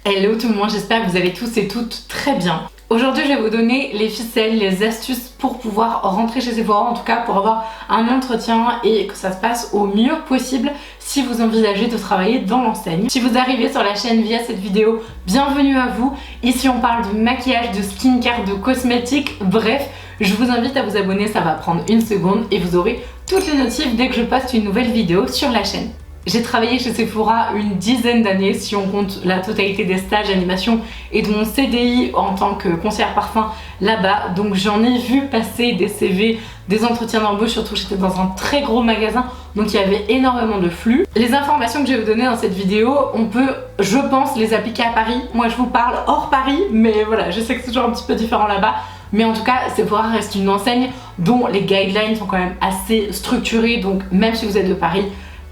Hello tout le monde, j'espère que vous allez tous et toutes très bien. Aujourd'hui je vais vous donner les ficelles, les astuces pour pouvoir rentrer chez Sephora, en tout cas pour avoir un entretien et que ça se passe au mieux possible si vous envisagez de travailler dans l'enseigne. Si vous arrivez sur la chaîne via cette vidéo, bienvenue à vous. Ici on parle de maquillage, de skincare, de cosmétiques, bref, je vous invite à vous abonner, ça va prendre une seconde et vous aurez toutes les notifs dès que je poste une nouvelle vidéo sur la chaîne. J'ai travaillé chez Sephora une dizaine d'années si on compte la totalité des stages d'animation et de mon CDI en tant que conseillère parfum là-bas. Donc j'en ai vu passer des CV, des entretiens d'embauche, surtout j'étais dans un très gros magasin donc il y avait énormément de flux. Les informations que je vais vous donner dans cette vidéo, on peut, je pense, les appliquer à Paris. Moi je vous parle hors Paris, mais voilà, je sais que c'est toujours un petit peu différent là-bas. Mais en tout cas, Sephora reste une enseigne dont les guidelines sont quand même assez structurés, donc même si vous êtes de Paris,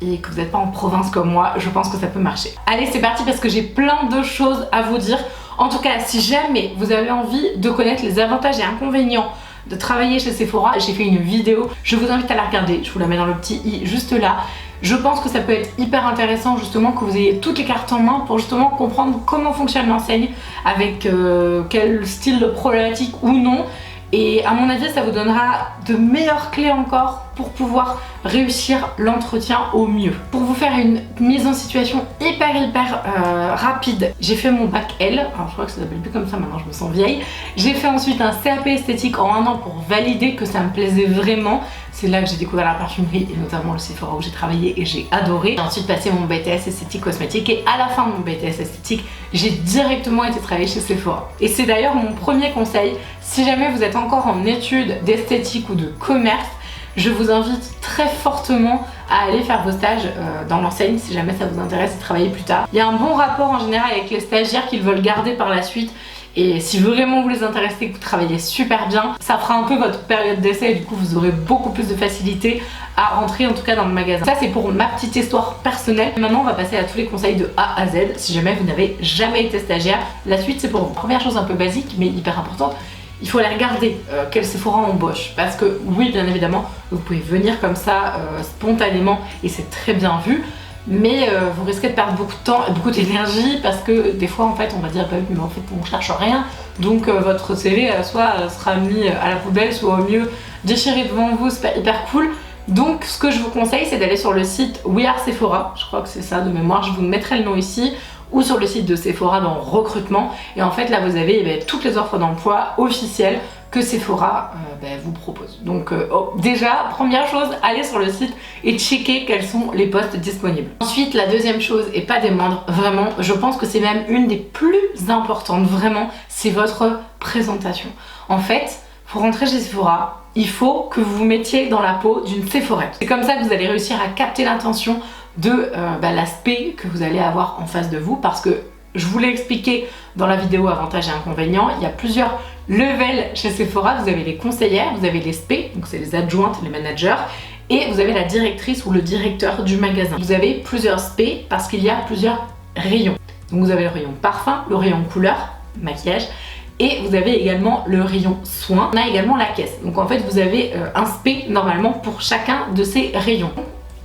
et que vous n'êtes pas en province comme moi, je pense que ça peut marcher. Allez, c'est parti parce que j'ai plein de choses à vous dire. En tout cas, si jamais vous avez envie de connaître les avantages et inconvénients de travailler chez Sephora, j'ai fait une vidéo, je vous invite à la regarder, je vous la mets dans le petit i juste là. Je pense que ça peut être hyper intéressant justement que vous ayez toutes les cartes en main pour justement comprendre comment fonctionne l'enseigne, avec quel style de problématique ou non. Et à mon avis, ça vous donnera de meilleures clés encore pour pouvoir réussir l'entretien au mieux. Pour vous faire une mise en situation hyper rapide, j'ai fait mon bac L, alors je crois que ça s'appelle plus comme ça maintenant, je me sens vieille. J'ai fait ensuite un CAP esthétique en 1 an pour valider que ça me plaisait vraiment. C'est là que j'ai découvert la parfumerie et notamment le Sephora où j'ai travaillé et j'ai adoré. J'ai ensuite passé mon BTS esthétique cosmétique et à la fin de mon BTS esthétique, j'ai directement été travailler chez Sephora. Et c'est d'ailleurs mon premier conseil, si jamais vous êtes encore en études d'esthétique ou de commerce, je vous invite très fortement à aller faire vos stages dans l'enseigne si jamais ça vous intéresse et travailler plus tard. Il y a un bon rapport en général avec les stagiaires qu'ils veulent garder par la suite. Et si vraiment vous les intéressez, que vous travaillez super bien, ça fera un peu votre période d'essai et du coup vous aurez beaucoup plus de facilité à rentrer en tout cas dans le magasin. Ça c'est pour ma petite histoire personnelle. Maintenant on va passer à tous les conseils de A à Z. Si jamais vous n'avez jamais été stagiaire, la suite c'est pour vous. Première chose un peu basique mais hyper importante, il faut aller regarder quel Sephora embauche. Parce que oui bien évidemment vous pouvez venir comme ça spontanément et c'est très bien vu. Mais vous risquez de perdre beaucoup de temps et beaucoup d'énergie parce que des fois en fait on va dire bah oui mais en fait on cherche rien donc votre CV soit sera mis à la poubelle soit au mieux déchiré devant vous, c'est pas hyper cool. Donc ce que je vous conseille c'est d'aller sur le site We Are Sephora, je crois que c'est ça de mémoire, je vous mettrai le nom ici, ou sur le site de Sephora dans recrutement et en fait là vous avez toutes les offres d'emploi officielles que Sephora vous propose. Donc déjà, première chose, allez sur le site et checker quels sont les postes disponibles. Ensuite, la deuxième chose, et pas des moindres, vraiment, je pense que c'est même une des plus importantes, vraiment, c'est votre présentation. En fait, pour rentrer chez Sephora, il faut que vous vous mettiez dans la peau d'une Sephorette. C'est comme ça que vous allez réussir à capter l'attention de l'aspect que vous allez avoir en face de vous parce que je vous l'ai expliqué dans la vidéo avantages et inconvénients, il y a plusieurs levels chez Sephora. Vous avez les conseillères, vous avez les SP, donc c'est les adjointes, les managers, et vous avez la directrice ou le directeur du magasin. Vous avez plusieurs SP parce qu'il y a plusieurs rayons. Donc vous avez le rayon parfum, le rayon couleur, maquillage, et vous avez également le rayon soins. On a également la caisse. Donc en fait vous avez un SP normalement pour chacun de ces rayons.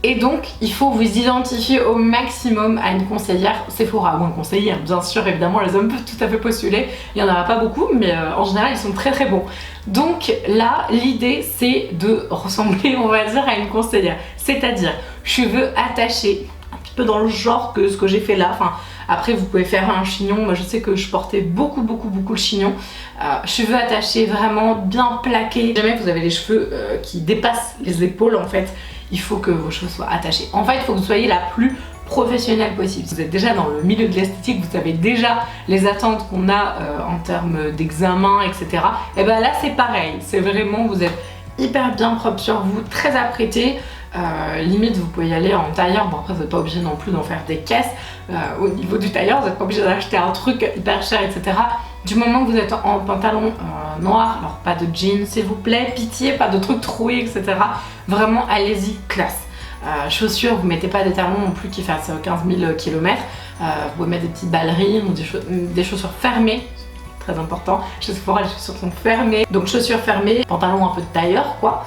Et donc, il faut vous identifier au maximum à une conseillère Sephora ou un conseiller. Bien sûr, évidemment, les hommes peuvent tout à fait postuler. Il n'y en aura pas beaucoup, mais en général, ils sont très bons. Donc là, l'idée, c'est de ressembler, on va dire, à une conseillère. C'est-à-dire, cheveux attachés, un petit peu dans le genre que ce que j'ai fait là. Enfin, après, vous pouvez faire un chignon. Moi, je sais que je portais beaucoup le chignon. Cheveux attachés, vraiment bien plaqués. Si jamais vous avez les cheveux qui dépassent les épaules, en fait, il faut que vos cheveux soient attachés. En fait, il faut que vous soyez la plus professionnelle possible. Si vous êtes déjà dans le milieu de l'esthétique, vous savez déjà les attentes qu'on a en termes d'examen, etc. Et ben là, c'est pareil. C'est vraiment, vous êtes hyper bien propre sur vous, très apprêté. Limite, vous pouvez y aller en tailleur. Bon, après, vous n'êtes pas obligé non plus d'en faire des caisses. Au niveau du tailleur, vous n'êtes pas obligé d'acheter un truc hyper cher, etc. Du moment que vous êtes en pantalon noir, alors pas de jeans s'il vous plaît, pitié, pas de trucs troués, etc. Vraiment, allez-y, classe. Chaussures, vous mettez pas des talons non plus qui fassent 15 000 km. Vous pouvez mettre des petites ballerines ou des chaussures fermées. Très important. Chez Sephora, les chaussures sont fermées. Donc chaussures fermées, pantalon un peu de tailleur quoi.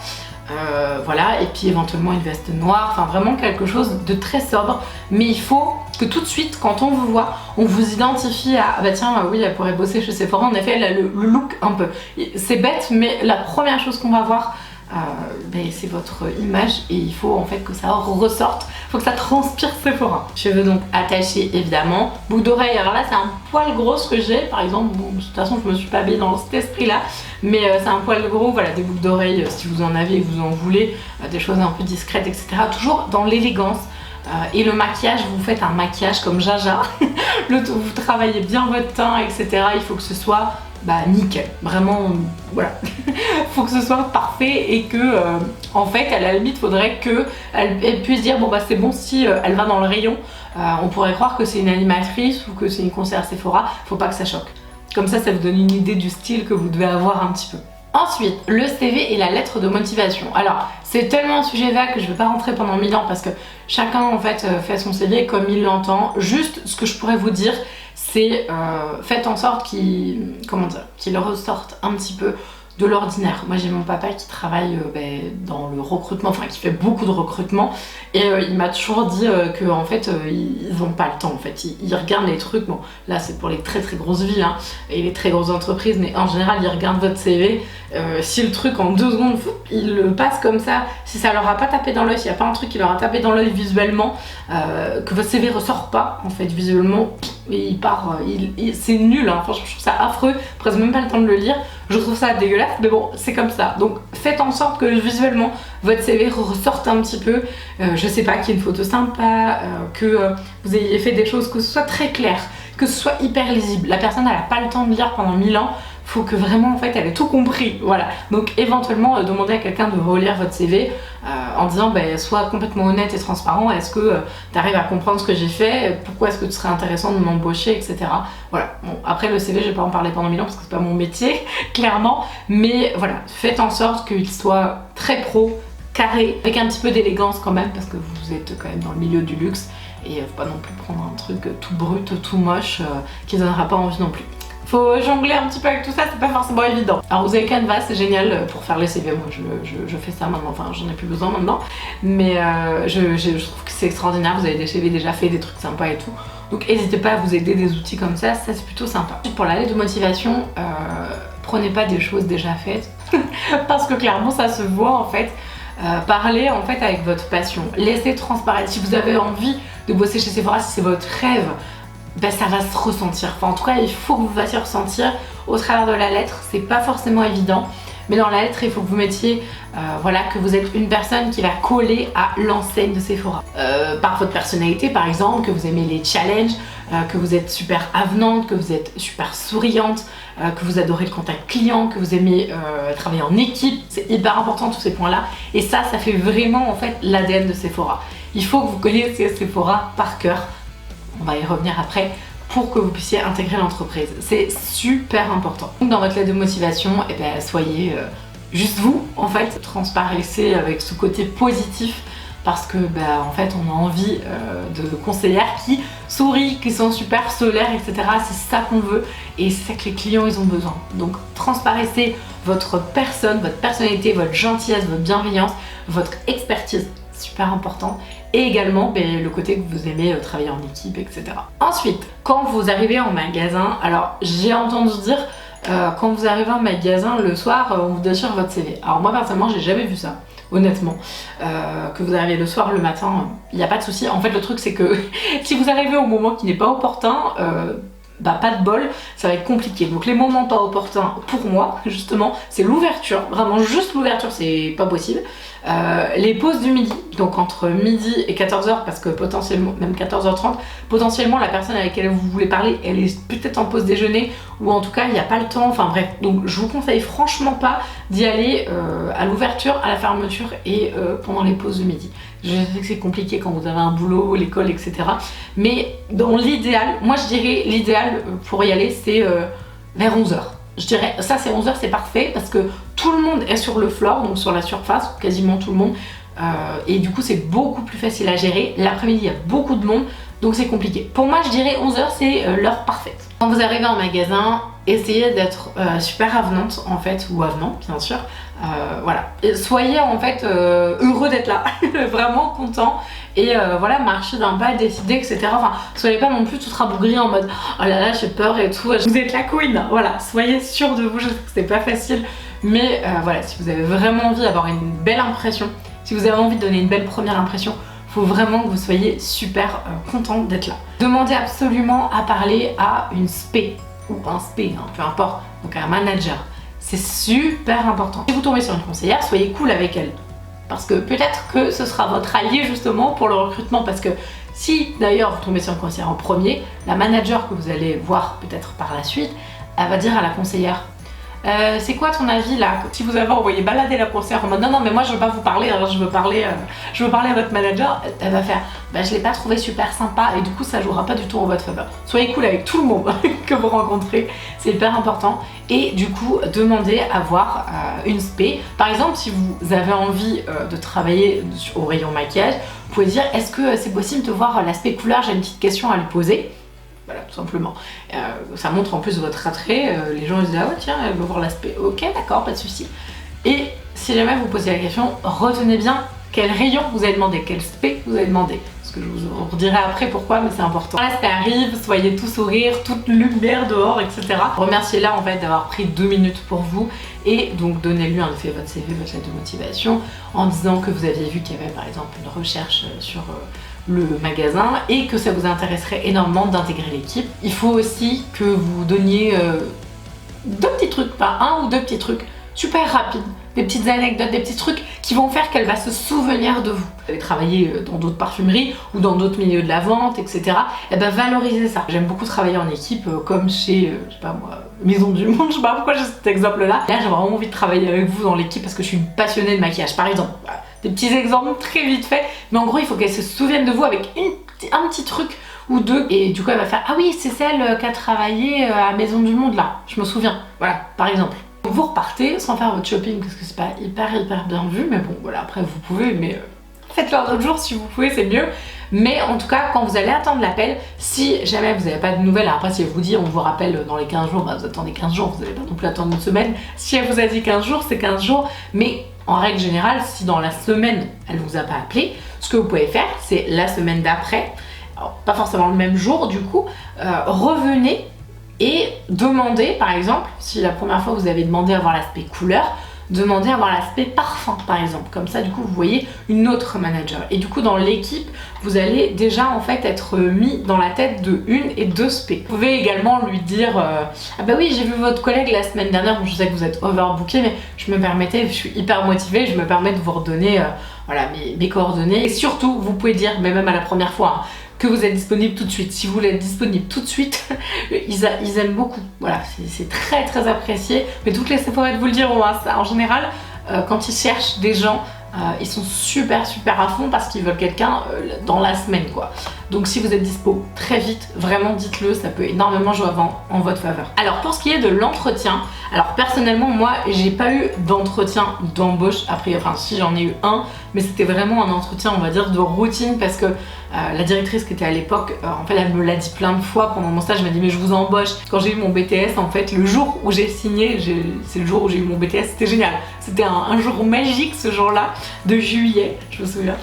Voilà, et puis éventuellement une veste noire, enfin vraiment quelque chose de très sobre, mais il faut que tout de suite, quand on vous voit, on vous identifie à ah bah tiens, oui, elle pourrait bosser chez Sephora, en effet, elle a le look un peu. C'est bête, mais la première chose qu'on va voir, c'est votre image, et il faut en fait que ça ressorte, il faut que ça transpire Sephora. Cheveux donc attachés évidemment, boucles d'oreilles, alors là c'est un poil gros ce que j'ai, par exemple, bon, de toute façon je me suis pas habillée dans cet esprit là, mais c'est un poil gros, voilà, des boucles d'oreilles si vous en avez et que vous en voulez, des choses un peu discrètes, etc. Toujours dans l'élégance. Et le maquillage, vous faites un maquillage comme Jaja, vous travaillez bien votre teint, etc. Il faut que ce soit nickel, vraiment, voilà. Faut que ce soit parfait et que, en fait, à la limite, faudrait qu'elle puisse dire, bon bah c'est bon, si elle va dans le rayon, on pourrait croire que c'est une animatrice ou que c'est une conseillère Sephora, faut pas que ça choque. Comme ça vous donne une idée du style que vous devez avoir un petit peu. Ensuite, le CV et la lettre de motivation. Alors, c'est tellement un sujet vague que je ne vais pas rentrer pendant 1000 ans parce que chacun en fait fait son CV comme il l'entend. Juste, ce que je pourrais vous dire, c'est faites en sorte qu'il ressorte un petit peu de l'ordinaire. Moi j'ai mon papa qui travaille dans le recrutement, enfin qui fait beaucoup de recrutement, et il m'a toujours dit que en fait ils n'ont pas le temps en fait, ils regardent les trucs, bon là c'est pour les très très grosses villes hein, et les très grosses entreprises, mais en général ils regardent votre CV, si le truc en 2 secondes ils le passent comme ça, si ça leur a pas tapé dans l'œil, s'il n'y a pas un truc qui leur a tapé dans l'œil visuellement, que votre CV ressort pas en fait visuellement, et il part, c'est nul hein, franchement je trouve ça affreux, presque même pas le temps de le lire, je trouve ça dégueulasse, mais bon c'est comme ça, donc faites en sorte que visuellement votre CV ressorte un petit peu, je sais pas, qu'il y ait une photo sympa, que vous ayez fait des choses, que ce soit très clair, que ce soit hyper lisible, la personne elle a pas le temps de lire pendant 1000 ans, faut que vraiment en fait elle ait tout compris, voilà. Donc éventuellement demander à quelqu'un de relire votre CV en disant sois complètement honnête et transparent, est-ce que tu arrives à comprendre ce que j'ai fait, pourquoi est-ce que tu serais intéressant de m'embaucher, etc. Voilà, bon après le CV je vais pas en parler pendant 1000 ans parce que c'est pas mon métier, clairement, mais voilà, faites en sorte qu'il soit très pro, carré, avec un petit peu d'élégance quand même, parce que vous êtes quand même dans le milieu du luxe, et faut pas non plus prendre un truc tout brut, tout moche, qui donnera pas envie non plus. Faut jongler un petit peu avec tout ça, c'est pas forcément évident. Alors vous avez Canva, c'est génial pour faire les CV, moi je fais ça maintenant, enfin j'en ai plus besoin maintenant, mais je trouve que c'est extraordinaire, vous avez des CV déjà faits, des trucs sympas et tout, donc n'hésitez pas à vous aider des outils comme ça c'est plutôt sympa. Pour la lettre de motivation, prenez pas des choses déjà faites, parce que clairement ça se voit en fait. Parlez en fait avec votre passion, laissez transparaître, si vous avez envie de bosser chez Sephora, si c'est votre rêve, ça va se ressentir, enfin en tout cas il faut que vous fassiez ressentir au travers de la lettre, c'est pas forcément évident, mais dans la lettre il faut que vous mettiez voilà, que vous êtes une personne qui va coller à l'enseigne de Sephora, par votre personnalité par exemple, que vous aimez les challenges, que vous êtes super avenante, que vous êtes super souriante, que vous adorez le contact client, que vous aimez travailler en équipe, c'est hyper important tous ces points là, et ça fait vraiment en fait l'ADN de Sephora. Il faut que vous connaissiez Sephora par cœur, on va y revenir après, pour que vous puissiez intégrer l'entreprise. C'est super important. Donc dans votre lettre de motivation, soyez juste vous, en fait, transparaissez avec ce côté positif, parce que en fait on a envie de conseillères qui sourient, qui sont super solaires, etc. C'est ça qu'on veut et c'est ça que les clients ils ont besoin. Donc transparaissez votre personne, votre personnalité, votre gentillesse, votre bienveillance, votre expertise, super important, et également le côté que vous aimez travailler en équipe, etc. Ensuite, quand vous arrivez en magasin, alors j'ai entendu dire quand vous arrivez en magasin le soir, on vous déchire votre CV. Alors moi personnellement j'ai jamais vu ça. Honnêtement, que vous arrivez le soir, le matin, il n'y a pas de souci. En fait le truc c'est que si vous arrivez au moment qui n'est pas opportun, pas de bol, ça va être compliqué. Donc les moments pas opportuns pour moi justement c'est l'ouverture, vraiment juste l'ouverture, c'est pas possible. Les pauses du midi, donc entre midi et 14h, parce que potentiellement, même 14h30, potentiellement la personne avec laquelle vous voulez parler, elle est peut-être en pause déjeuner, ou en tout cas il n'y a pas le temps, enfin bref. Donc je vous conseille franchement pas d'y aller à l'ouverture, à la fermeture et pendant les pauses de midi. Je sais que c'est compliqué quand vous avez un boulot, l'école, etc. Mais dans l'idéal, moi je dirais l'idéal pour y aller c'est vers 11h. Je dirais ça c'est 11h, c'est parfait parce que tout le monde est sur le floor, donc sur la surface, quasiment tout le monde, et du coup c'est beaucoup plus facile à gérer. L'après-midi il y a beaucoup de monde, donc c'est compliqué. Pour moi je dirais 11h c'est l'heure parfaite. Quand vous arrivez en magasin, essayez d'être super avenante en fait, ou avenant bien sûr, voilà. Et soyez en fait heureux d'être là, vraiment content, et voilà, marchez d'un pas, décidez, etc. Enfin, soyez pas non plus tout rabougri en mode oh là là j'ai peur et tout, vous êtes la queen, voilà, soyez sûr de vous, je sais que c'est pas facile, mais voilà, si vous avez vraiment envie d'avoir une belle impression, si vous avez envie de donner une belle première impression, faut vraiment que vous soyez super content d'être là. Demandez absolument à parler à une spé, ou un spé, hein, peu importe, donc un manager. C'est super important. Si vous tombez sur une conseillère, soyez cool avec elle. Parce que peut-être que ce sera votre allié justement pour le recrutement. Parce que si d'ailleurs vous tombez sur une conseillère en premier, la manager que vous allez voir peut-être par la suite, elle va dire à la conseillère c'est quoi ton avis là? Si vous avez envoyé balader la conseillère en mode non mais moi je veux pas vous parler, alors je veux parler à votre manager, elle va faire bah je l'ai pas trouvé super sympa, et du coup ça jouera pas du tout en votre faveur. Soyez cool avec tout le monde que vous rencontrez, c'est hyper important, et du coup demandez à voir une spé. Par exemple, si vous avez envie de travailler au rayon maquillage, vous pouvez dire est-ce que c'est possible de voir l'aspect couleur, j'ai une petite question à lui poser. Voilà, tout simplement. Ça montre en plus votre attrait, les gens ils disent ah ouais tiens, elle veut voir l'aspect, ok d'accord, pas de souci. Et si jamais vous posez la question, retenez bien quel rayon vous avez demandé, quel spé vous avez demandé. Parce que je vous redirai après pourquoi, mais c'est important. L'aspect arrive, soyez tout sourire, toute lumière dehors, etc. Remerciez-la en fait d'avoir pris 2 minutes pour vous, et donc donnez-lui en effet votre CV, votre lettre de motivation, en disant que vous aviez vu qu'il y avait par exemple une recherche sur le magasin et que ça vous intéresserait énormément d'intégrer l'équipe. Il faut aussi que vous donniez 2 petits trucs, pas 1 ou 2 petits trucs super rapides, des petites anecdotes, des petits trucs qui vont faire qu'elle va se souvenir de vous. Vous avez travaillé dans d'autres parfumeries ou dans d'autres milieux de la vente, etc. Et ben valorisez ça. J'aime beaucoup travailler en équipe, comme chez, je sais pas moi, Maison du Monde, je sais pas pourquoi j'ai cet exemple là. Là j'ai vraiment envie de travailler avec vous dans l'équipe parce que je suis une passionnée de maquillage par exemple. Voilà. Des petits exemples très vite fait, mais en gros il faut qu'elle se souvienne de vous avec un petit truc ou 2, et du coup elle va faire ah oui c'est celle qui a travaillé à Maison du Monde là, je me souviens, voilà par exemple. Vous repartez sans faire votre shopping parce que c'est pas hyper bien vu, mais bon voilà, après vous pouvez, mais faites-le un autre jour si vous pouvez, c'est mieux. Mais en tout cas, quand vous allez attendre l'appel, si jamais vous n'avez pas de nouvelles, après si elle vous dit on vous rappelle dans les 15 jours, bah vous attendez 15 jours, vous n'allez pas non plus attendre une semaine. Si elle vous a dit 15 jours, c'est 15 jours, mais en règle générale, si dans la semaine elle vous a pas appelé, ce que vous pouvez faire, c'est la semaine d'après, pas forcément le même jour du coup, revenez et demandez, par exemple, si la première fois vous avez demandé à voir l'aspect couleur, demandez à voir l'aspect parfum par exemple, comme ça du coup vous voyez une autre manager, et du coup dans l'équipe vous allez déjà en fait être mis dans la tête de 1 et 2 spé. Vous pouvez également lui dire ah bah oui j'ai vu votre collègue la semaine dernière, bon, je sais que vous êtes overbooké mais je me permettais, je suis hyper motivée, je me permets de vous redonner voilà, mes coordonnées, et surtout vous pouvez dire, mais même à la première fois, hein, que vous êtes disponible tout de suite. Si vous voulez être disponible tout de suite, ils aiment beaucoup. Voilà, c'est très apprécié. Mais toutes les Sephora vous le diront, hein, ça, en général, quand ils cherchent des gens, ils sont super à fond parce qu'ils veulent quelqu'un dans la semaine quoi. Donc si vous êtes dispo très vite, vraiment dites-le, ça peut énormément jouer en votre faveur. Alors pour ce qui est de l'entretien, alors personnellement moi j'ai pas eu d'entretien d'embauche après, enfin si j'en ai eu un, mais c'était vraiment un entretien on va dire de routine parce que la directrice qui était à l'époque, en fait elle me l'a dit plein de fois pendant mon stage, elle m'a dit mais je vous embauche. Quand j'ai eu mon BTS en fait, le jour où j'ai signé, c'est le jour où j'ai eu mon BTS, c'était génial. C'était un jour magique ce jour-là, de juillet, je me souviens.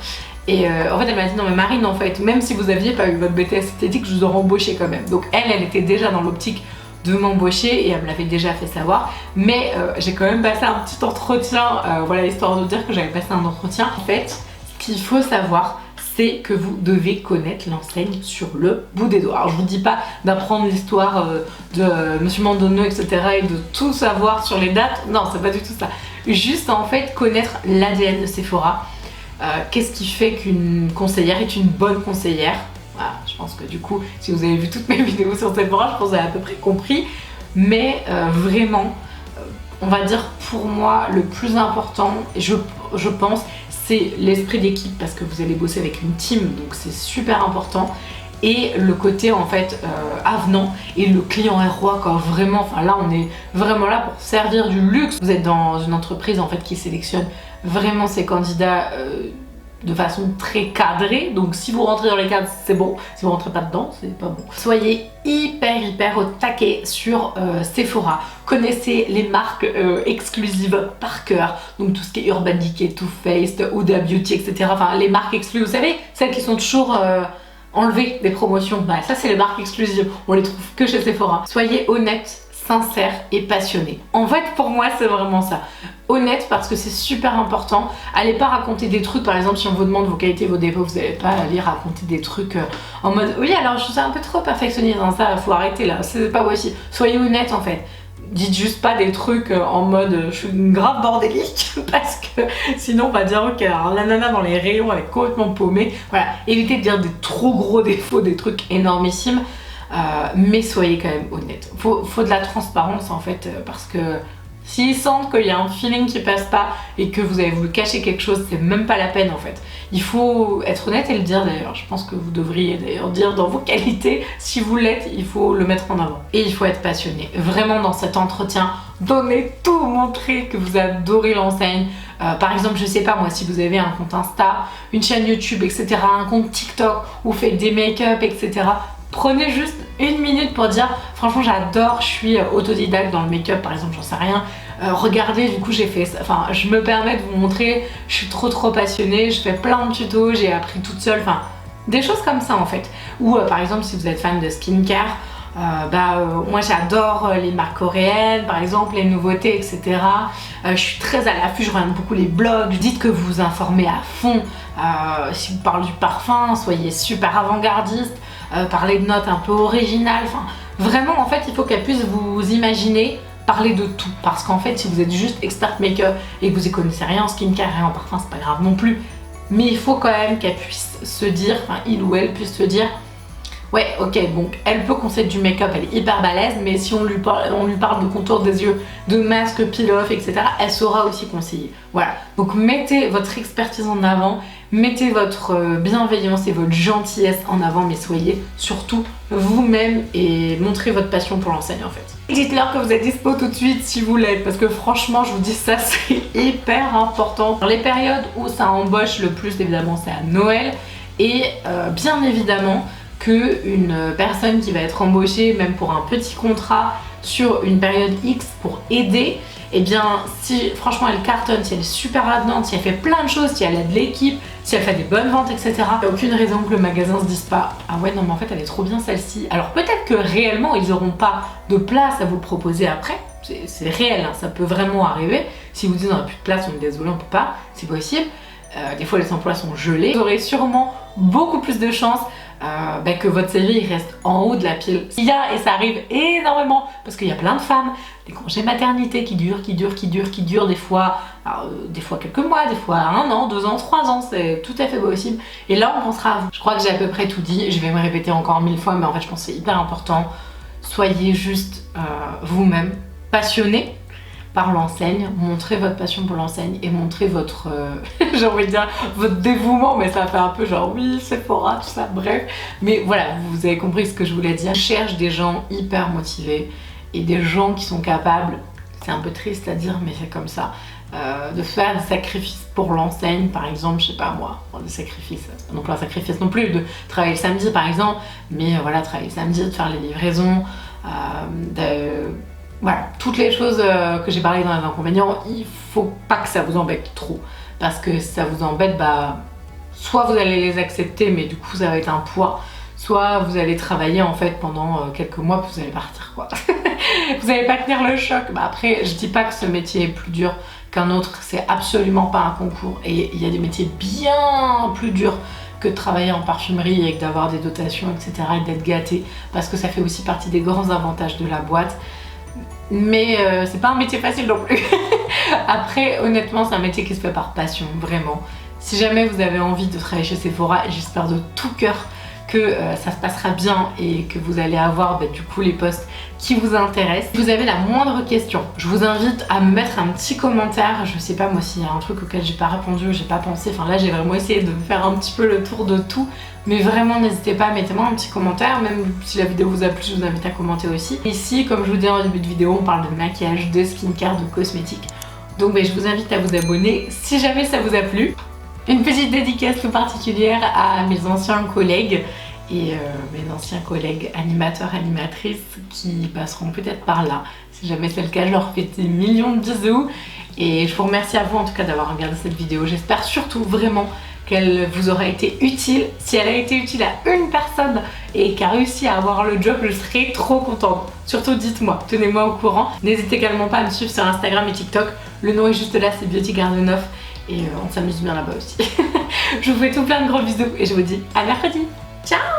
Et en fait elle m'a dit non mais Marine en fait, même si vous aviez pas eu votre BTS esthétique, je vous aurais embauché quand même. Donc elle était déjà dans l'optique de m'embaucher et elle me l'avait déjà fait savoir, mais j'ai quand même passé un petit entretien, voilà, histoire de dire que j'avais passé un entretien. En fait, ce qu'il faut savoir, c'est que vous devez connaître l'enseigne sur le bout des doigts. Alors je vous dis pas d'apprendre l'histoire de Monsieur Mandonneau, etc. et de tout savoir sur les dates, non c'est pas du tout ça. Juste en fait connaître l'ADN de Sephora, qu'est-ce qui fait qu'une conseillère est une bonne conseillère. Voilà, je pense que du coup, si vous avez vu toutes mes vidéos sur Sephora, je pense que vous avez à peu près compris. Mais vraiment, on va dire pour moi, le plus important, et je pense, c'est l'esprit d'équipe parce que vous allez bosser avec une team, donc c'est super important. Et le côté en fait avenant, et le client est roi quoi, vraiment, enfin là on est vraiment là pour servir du luxe. Vous êtes dans une entreprise en fait qui sélectionne vraiment ses candidats de façon très cadrée, donc si vous rentrez dans les cadres c'est bon, si vous rentrez pas dedans c'est pas bon. Soyez hyper au taquet sur Sephora, connaissez les marques exclusives par cœur, donc tout ce qui est Urban Decay, Too Faced, Huda Beauty, etc. Enfin les marques exclusives, vous savez, celles qui sont toujours enlevées des promotions, bah, ça c'est les marques exclusives, on les trouve que chez Sephora. Soyez honnête, sincère et passionné. En fait pour moi c'est vraiment ça. Honnête parce que c'est super important. Allez pas raconter des trucs, par exemple si on vous demande vos qualités, vos défauts, vous n'allez pas aller raconter des trucs en mode oui alors je suis un peu trop perfectionniste dans ça, faut arrêter là, c'est pas possible. Soyez honnête en fait. Dites juste pas des trucs en mode je suis une grave bordélique parce que sinon on va dire ok alors la nana dans les rayons elle est complètement paumée. Voilà, évitez de dire des trop gros défauts, des trucs énormissimes. Mais soyez quand même honnête. Faut de la transparence en fait parce que s'ils sentent qu'il y a un feeling qui passe pas et que vous avez voulu cacher quelque chose, c'est même pas la peine en fait. Il faut être honnête et le dire d'ailleurs. Je pense que vous devriez d'ailleurs dire dans vos qualités, si vous l'êtes, il faut le mettre en avant. Et il faut être passionné. Vraiment dans cet entretien, donnez tout, montrez que vous adorez l'enseigne. Par exemple, je sais pas moi, si vous avez un compte Insta, une chaîne YouTube, etc., un compte TikTok, où vous faites des make-up, etc., prenez juste une minute pour dire franchement j'adore, je suis autodidacte dans le make-up par exemple, j'en sais rien. Regardez, du coup j'ai fait ça, enfin je me permets de vous montrer, je suis trop passionnée, je fais plein de tutos, j'ai appris toute seule, enfin des choses comme ça en fait. Ou par exemple si vous êtes fan de skincare, moi j'adore les marques coréennes par exemple, les nouveautés, etc. Je suis très à l'affût, je regarde beaucoup les blogs, dites que vous vous informez à fond. Si vous parlez du parfum, soyez super avant-gardiste. Parler de notes un peu originales, enfin vraiment en fait il faut qu'elle puisse vous imaginer parler de tout, parce qu'en fait si vous êtes juste expert make-up et que vous y connaissez rien en skincare, rien en parfum, c'est pas grave non plus, mais il faut quand même qu'elle puisse se dire, enfin il ou elle puisse se dire ouais ok donc elle peut conseiller du make-up, elle est hyper balèze, mais si on lui parle de contour des yeux, de masque, peel-off, etc., elle saura aussi conseiller. Voilà, donc mettez votre expertise en avant, mettez votre bienveillance et votre gentillesse en avant, mais soyez surtout vous-même et montrez votre passion pour l'enseigne en fait. Dites-leur que vous êtes dispo tout de suite si vous l'êtes, parce que franchement je vous dis ça c'est hyper important. Les périodes où ça embauche le plus évidemment c'est à Noël et bien évidemment qu'une personne qui va être embauchée même pour un petit contrat sur une période X pour aider, et bien si franchement elle cartonne, si elle est super avenante, si elle fait plein de choses, si elle aide l'équipe, si elle fait des bonnes ventes, etc. Il n'y a aucune raison que le magasin se dise pas ah ouais non mais en fait elle est trop bien celle-ci. Alors peut-être que réellement ils n'auront pas de place à vous proposer après, c'est réel, hein, ça peut vraiment arriver. Si vous dites on n'a plus de place, on est désolé, on peut pas, c'est possible. Des fois les emplois sont gelés. Vous aurez sûrement beaucoup plus de chances que votre CV il reste en haut de la pile. Il y a, et ça arrive énormément, parce qu'il y a plein de femmes, des congés maternité qui durent des fois, des fois quelques mois, des fois 1 an, 2 ans, 3 ans, c'est tout à fait possible. Et là on pensera à vous. Je crois que j'ai à peu près tout dit, je vais me répéter encore 1000 fois, mais en fait je pense que c'est hyper important. Soyez juste vous-même, passionné par l'enseigne, montrez votre passion pour l'enseigne et montrez votre, j'ai envie de dire, votre dévouement, mais ça fait un peu genre oui, Sephora, tout ça, bref. Mais voilà, vous avez compris ce que je voulais dire. Je cherche des gens hyper motivés et des gens qui sont capables, c'est un peu triste à dire, mais c'est comme ça, de faire des sacrifices pour l'enseigne, par exemple, je sais pas moi, des sacrifices, non plus un sacrifice non plus, de travailler le samedi par exemple, mais voilà, travailler le samedi, de faire les livraisons, voilà, toutes les choses que j'ai parlé dans les inconvénients, il faut pas que ça vous embête trop. Parce que si ça vous embête, soit vous allez les accepter, mais du coup ça va être un poids, soit vous allez travailler en fait pendant quelques mois, puis vous allez partir quoi. Vous n'allez pas tenir le choc. Après, je dis pas que ce métier est plus dur qu'un autre, c'est absolument pas un concours. Et il y a des métiers bien plus durs que de travailler en parfumerie et que d'avoir des dotations, etc. et d'être gâté, parce que ça fait aussi partie des grands avantages de la boîte. Mais c'est pas un métier facile non plus. Après, honnêtement, c'est un métier qui se fait par passion, vraiment. Si jamais vous avez envie de travailler chez Sephora, j'espère de tout cœur que ça se passera bien et que vous allez avoir du coup les posts qui vous intéressent. Si vous avez la moindre question, je vous invite à me mettre un petit commentaire. Je sais pas moi s'il y a un truc auquel j'ai pas répondu, j'ai pas pensé. Enfin là j'ai vraiment essayé de faire un petit peu le tour de tout. Mais vraiment n'hésitez pas, mettez-moi un petit commentaire. Même si la vidéo vous a plu, je vous invite à commenter aussi. Ici, comme je vous dis en début de vidéo, on parle de maquillage, de skincare, de cosmétiques. Donc je vous invite à vous abonner si jamais ça vous a plu. Une petite dédicace tout particulière à mes anciens collègues et mes anciens collègues animateurs, animatrices qui passeront peut-être par là. Si jamais c'est le cas, je leur fais des millions de bisous et je vous remercie à vous en tout cas d'avoir regardé cette vidéo. J'espère surtout vraiment qu'elle vous aura été utile. Si elle a été utile à une personne et qui a réussi à avoir le job, je serai trop contente. Surtout dites-moi, tenez-moi au courant. N'hésitez également pas à me suivre sur Instagram et TikTok. Le nom est juste là, c'est Beauty Garden 9 et on s'amuse bien là-bas aussi. Je vous fais tout plein de gros bisous et je vous dis à mercredi. Ciao!